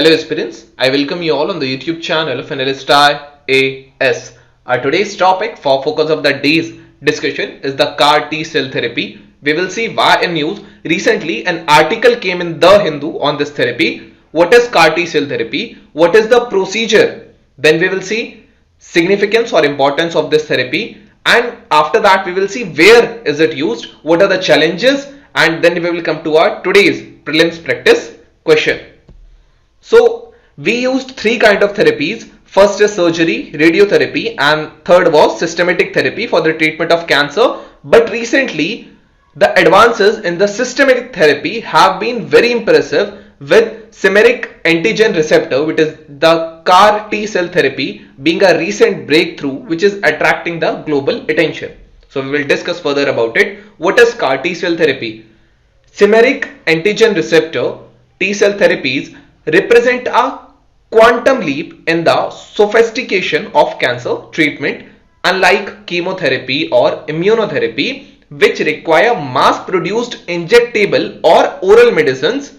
Hello aspirants, I welcome you all on the YouTube channel of ANALYST IAS. Our today's topic for focus of the day's discussion is the CAR T cell therapy. We will see why in news. Recently an article came in The Hindu on this therapy. What is CAR T cell therapy? What is the procedure? Then we will see significance or importance of this therapy, and after that we will see where is it used, what are the challenges, and then we will come to our today's prelims practice question. So we used three kind of therapies. First is surgery, radiotherapy, and third was systematic therapy for the treatment of cancer. But recently the advances in the systematic therapy have been very impressive, with chimeric antigen receptor, which is the CAR T cell therapy, being a recent breakthrough which is attracting the global attention. So we will discuss further about it. What is CAR T cell therapy? Chimeric antigen receptor T cell therapies represent a quantum leap in the sophistication of cancer treatment. Unlike chemotherapy or immunotherapy, which require mass-produced injectable or oral medicines,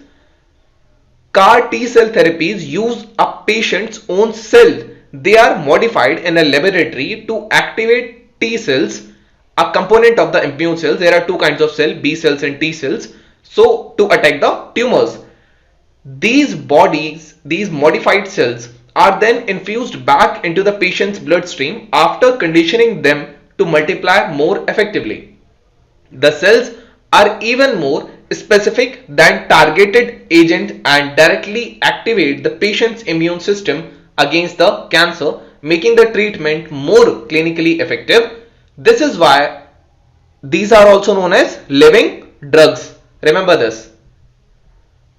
CAR T cell therapies use a patient's own cell. They are modified in a laboratory to activate T cells, a component of the immune cells. There are two kinds of cells, B cells and T cells. So to attack the tumors. These modified cells are then infused back into the patient's bloodstream after conditioning them to multiply more effectively. The cells are even more specific than targeted agents and directly activate the patient's immune system against the cancer, making the treatment more clinically effective. This is why these are also known as living drugs. Remember this.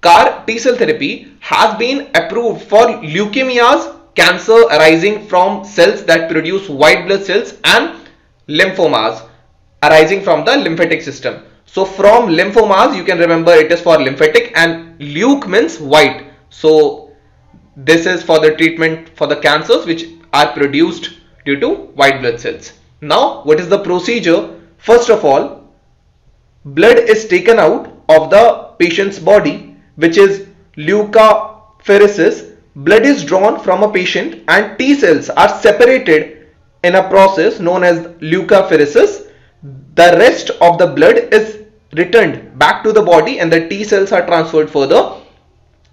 CAR T cell therapy has been approved for leukemias, cancer arising from cells that produce white blood cells, and lymphomas arising from the lymphatic system. So from lymphomas, you can remember it is for lymphatic, and leuc means white. So this is for the treatment for the cancers which are produced due to white blood cells. Now what is the procedure? First of all, blood is taken out of the patient's body, which is leukapheresis. Blood is drawn from a patient and T cells are separated in a process known as leukapheresis. The rest of the blood is returned back to the body and the T cells are transferred further.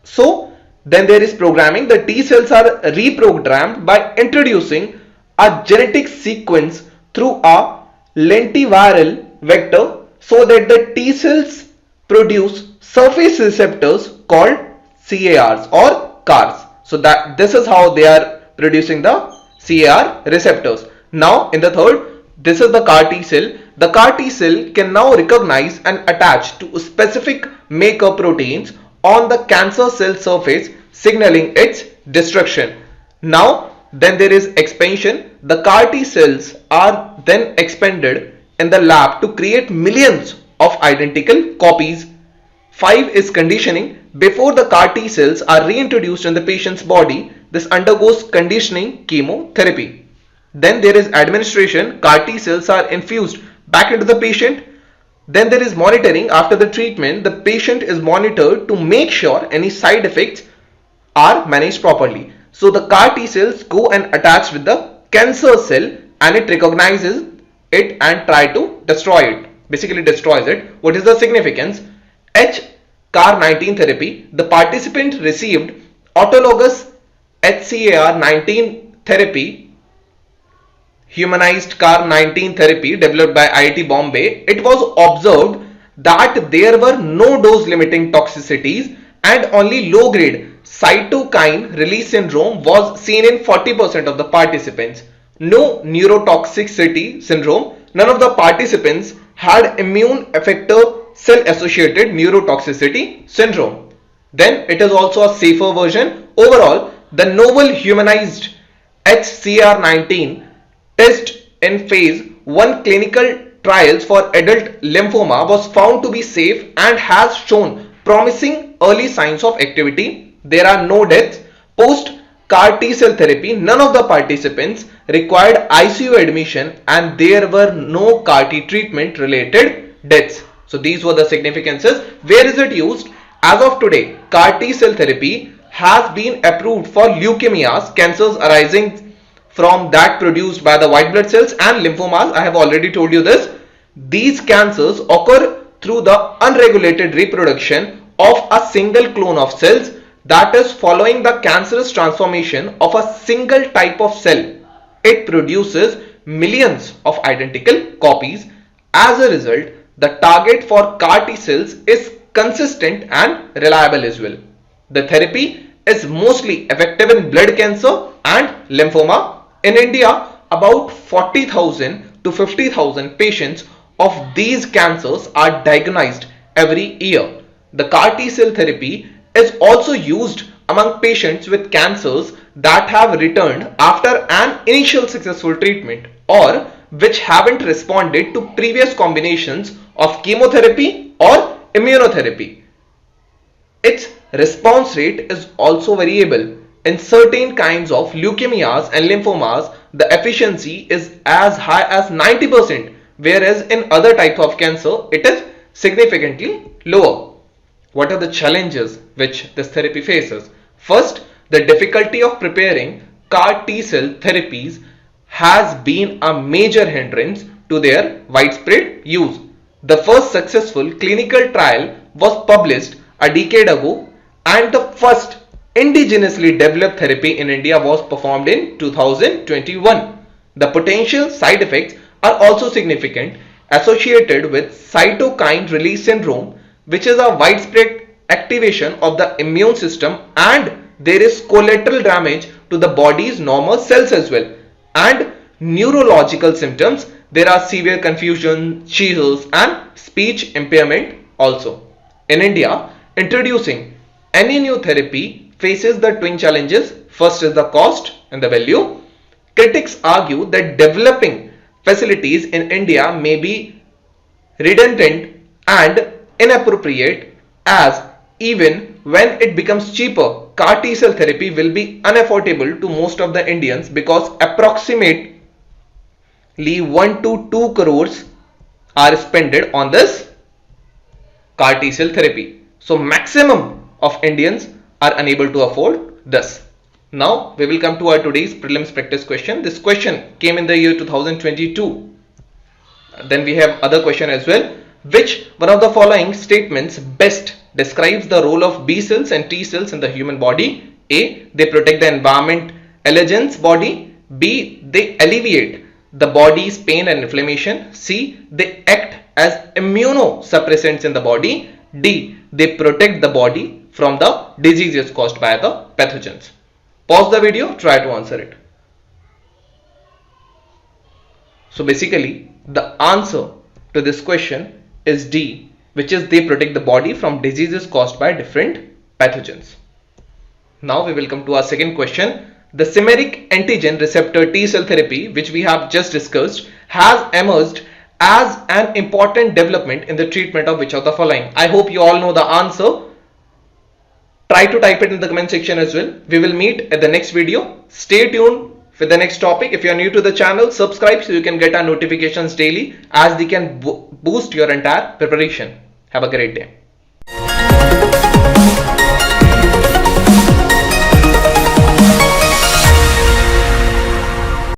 So then there is programming. The T cells are reprogrammed by introducing a genetic sequence through a lentiviral vector, so that the T cells produce surface receptors called CARs or CARs. So that this is how they are producing the CAR receptors. Now in the third, this is the CAR T cell. The CAR T cell can now recognize and attach to specific maker proteins on the cancer cell surface, signaling its destruction. Now then there is expansion. The CAR T cells are then expanded in the lab to create millions of identical copies. 5 is conditioning. Before the CAR T cells are reintroduced in the patient's body, this undergoes conditioning chemotherapy. Then there is administration. CAR T cells are infused back into the patient. Then there is monitoring. After the treatment, the patient is monitored to make sure any side effects are managed properly. So the CAR T cells go and attach with the cancer cell, and it recognizes it and try to destroy it. Basically destroys it. What is the significance? CAR-19 therapy. The participant received autologous HCAR-19 therapy, humanized CAR-19 therapy developed by IIT Bombay. It was observed that there were no dose limiting toxicities and only low grade cytokine release syndrome was seen in 40% of the participants. No neurotoxicity syndrome. None of the participants had immune effector cell associated neurotoxicity syndrome. Then it is also a safer version. Overall, the novel humanized HCR19 test in phase 1 clinical trials for adult lymphoma was found to be safe and has shown promising early signs of activity. There are no deaths post CAR T cell therapy. None of the participants required ICU admission and there were no CAR T treatment related deaths. So these were the significances. Where is it used? As of today, CAR T cell therapy has been approved for leukemias, cancers arising from that produced by the white blood cells, and lymphomas. I have already told you this. These cancers occur through the unregulated reproduction of a single clone of cells, that is, following the cancerous transformation of a single type of cell, it produces millions of identical copies. As a result, the target for CAR T cells is consistent and reliable as well. The therapy is mostly effective in blood cancer and lymphoma. In India, about 40,000 to 50,000 patients of these cancers are diagnosed every year. The CAR T cell therapy is also used among patients with cancers that have returned after an initial successful treatment or which haven't responded to previous combinations of chemotherapy or immunotherapy. Its response rate is also variable. In certain kinds of leukemias and lymphomas, the efficiency is as high as 90%, whereas in other types of cancer, it is significantly lower. What are the challenges which this therapy faces? First, the difficulty of preparing CAR T cell therapies has been a major hindrance to their widespread use. The first successful clinical trial was published a decade ago, and the first indigenously developed therapy in India was performed in 2021. The potential side effects are also significant, associated with cytokine release syndrome, which is a widespread activation of the immune system, and there is collateral damage to the body's normal cells as well. And neurological symptoms, there are severe confusion, seizures, and speech impairment also. In India, introducing any new therapy faces the twin challenges. First is the cost and the value. Critics argue that developing facilities in India may be redundant and inappropriate, as even when it becomes cheaper, CAR T cell therapy will be unaffordable to most of the Indians, because approximately 1 to 2 crores are spent on this CAR T cell therapy. So maximum of Indians are unable to afford this. Now we will come to our today's prelims practice question. This question came in the year 2022. Then we have other question as well. Which one of the following statements best describes the role of B cells and T cells in the human body? A. They protect the environment allergens body. B. They alleviate the body's pain and inflammation. C. They act as immunosuppressants in the body. D. They protect the body from the diseases caused by the pathogens. Pause the video, try to answer it. So basically, the answer to this question is D, which is they protect the body from diseases caused by different pathogens. Now we will come to our second question. The chimeric antigen receptor T cell therapy, which we have just discussed, has emerged as an important development in the treatment of which of the following? I hope you all know the answer. Try to type it in the comment section as well. We will meet at the next video. Stay tuned for the next topic. If you are new to the channel, subscribe so you can get our notifications daily, as they can boost your entire preparation. Have a great day.